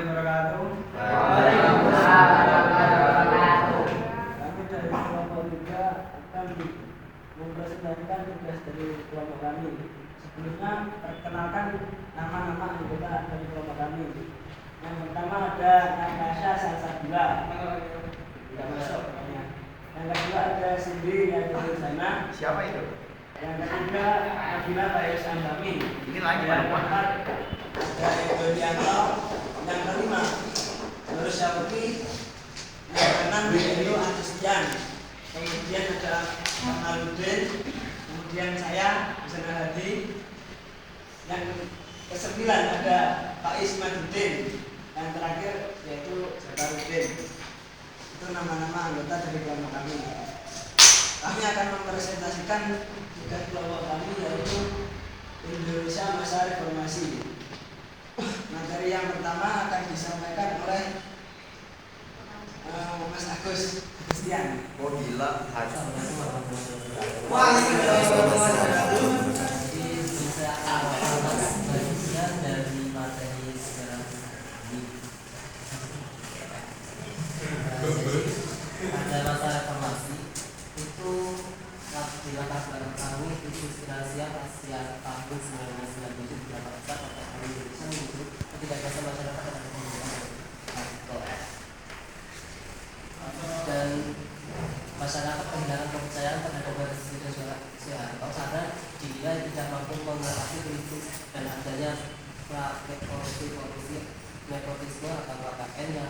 wabarakatuh. Waalaikumsalam warahmatullahi wabarakatuh. Kami dari kelompok 3 akan mempresentasikan tugas dari kelompok kami. Sebelumnya perkenalkan nama-nama anggota dari kelompok kami. Yang pertama ada Natasha Salsabila, tidak masuk. Yang kedua ada Cindy yang di sana. Siapa itu? Yang ketiga Nabila Bayus Andami. Ini lagi Yang Pak. keempat ada Ego Dianto. Yang kelima Nur Syafri. Yang keenam Rio Agustian. Kemudian ada Kamaludin. Kemudian saya Hasan Hadi. Yang kesembilan ada Pak Ismaduddin. Yang terakhir yaitu Zakarudin. Itu nama-nama anggota dari kelompok kami. Kami akan mempresentasikan tugas kelompok kami yaitu Indonesia Masa Reformasi. Materi yang pertama akan disampaikan oleh Mas Agus Agustian. Oh gila, Wah, dari materi sejarah pada masa reformasi itu di latar belakang kami itu inspirasi Asia tahun 1997 berapa besar pada kami Indonesia menuju ketidakpastian masyarakat dan pemerintahan dan masyarakat kehilangan kepercayaan terhadap Presiden Soeharto karena dinilai tidak mampu mengatasi krisis dan adanya praktek korupsi, nepotisme atau KKN yang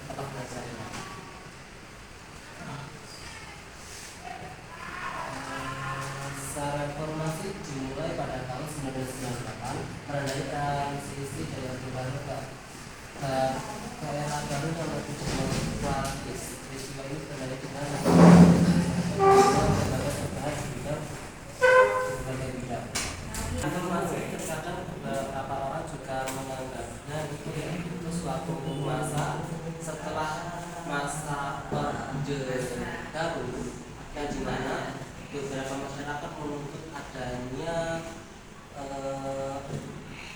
telah terjadi. Masa reformasi dimulai pada tahun 1998 menandai transisi dari Orde Baru ke era baru yang lebih demokratis. Peristiwa ini terjadi dengan berbagai bidang. Reformasi terkadang beberapa orang juga menganggapnya itu suatu masa setelah masa Orde Baru yang dimana beberapa masyarakat menuntut adanya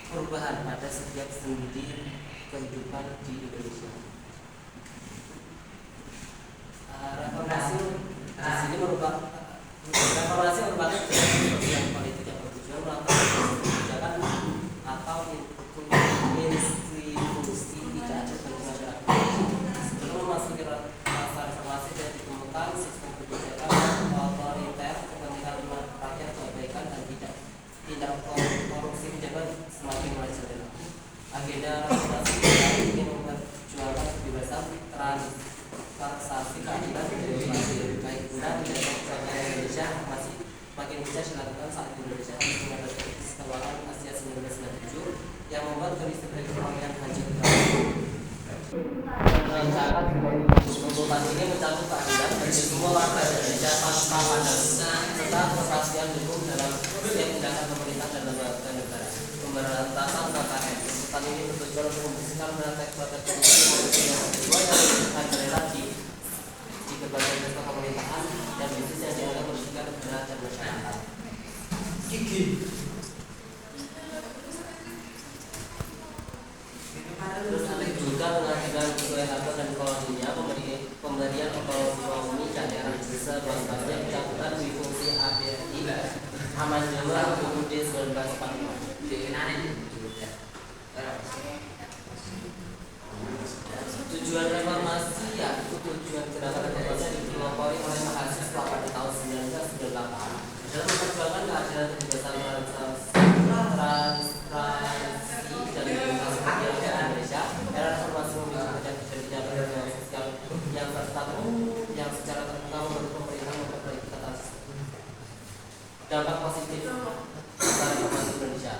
perubahan pada setiap sendi kehidupan di Indonesia. Reformasi di sini merupakan kebijakan politik yang bertujuan melakukan kebijakan atau institusi tidak adil bagi masyarakat. Sebelum memasuki masa reformasi dan ditemukan sistem kebijakan otoriter, kepentingan rakyat terabaikan dan tidak korupsi pejabat semakin merajalela. Agenda reformasi ingin memperjuangkan kebebasan transaksi keadilan dan demokrasi baik guna menjaga kesejahteraan Indonesia masih makin bisa dilakukan saat Indonesia harus menghadapi krisis keuangan Asia 1997 yang membuat kondisi perekonomian hancur. Rencana konsultasi ini mencakup keadilan bagi semua warga Indonesia tanpa pandang serta kepastian hukum dalam setiap tindakan pemerintah dan lembaga negara. Pemberantasan KKN. Konsultan ini bertujuan untuk membersihkan praktek-praktek korupsi yang kedua yang merajalela di berbagai sektor pemerintahan dan bisnis yang dianggap merugikan negara dan masyarakat. Gigi. Terus ada juga pengadilan Soeharto dan koloninya pemberian otonomi daerah sebabnya pencabutan di fungsi ABRI Amandemen UUD 1945. Tujuan reformasi yaitu tujuan gerakan reformasi yang dipelopori oleh mahasiswa pada tahun 1998 dalam memperjuangkan keadilan kebebasan transparansi dan demokrasi bagi rakyat Indonesia. Era reformasi membuat terjadinya reformasi sosial yang yang secara terbuka membantu pemerintah memperbaiki tata dampak positif dari reformasi Indonesia.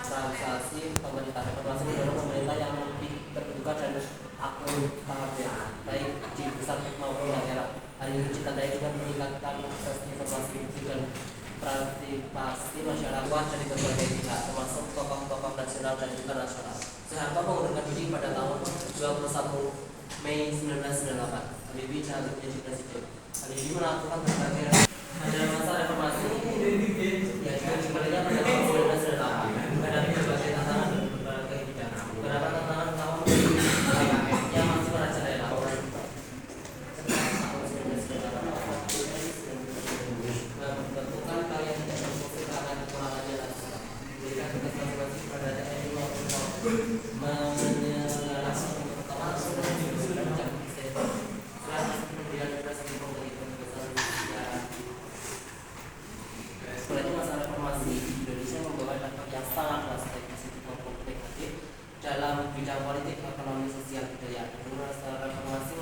Transaksi pemerintah reformasi mendorong pemerintah yang lebih terbuka dan akuntabel baik di pusat maupun daerah. Hal ini ditandai dengan meningkatkan akses informasi publik dan partisipasi masyarakat dari berbagai pihak termasuk tokoh-tokoh nasional dan internasional. Soeharto mengundurkan diri pada tahun 21 Mei 1998. Habibie dilantik menjadi presiden. Habibie melakukan berbagai pada masa reformasi yaitu dimulainya pada tahun 1998 menghadapi berbagai tantangan dan berbagai bidang. Beberapa tantangan utama menyelenggarakan pertemuan setelah kemudian presiden pemerintah besar Rusia. Sebenarnya masa reformasi Indonesia membawa dampak yang sangat luas baik positif maupun negatif dalam bidang politik, ekonomi, sosial, budaya. Masa reformasi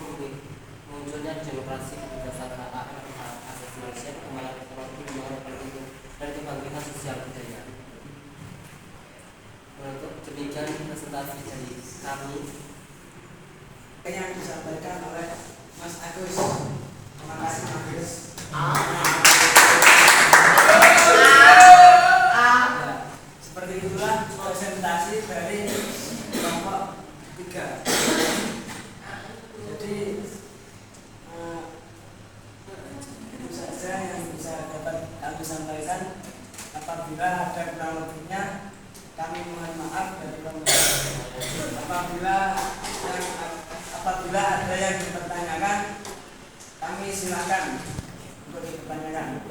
munculnya demokrasi berdasarkan hak asasi manusia, perkembangan ekonomi, perkembangan politik, dan kebangkitan sosial budaya. Untuk demikian presentasi dari kami yang disampaikan oleh Mas Agus. Terima kasih Mas Agus. Seperti itulah presentasi dari kelompok 3. Jadi itu saja yang bisa dapat kami sampaikan. Apabila ada kurang lebihnya, kami mohon maaf dari kelompok. Apabila ada yang dipertanyakan, kami silakan untuk dipertanyakan.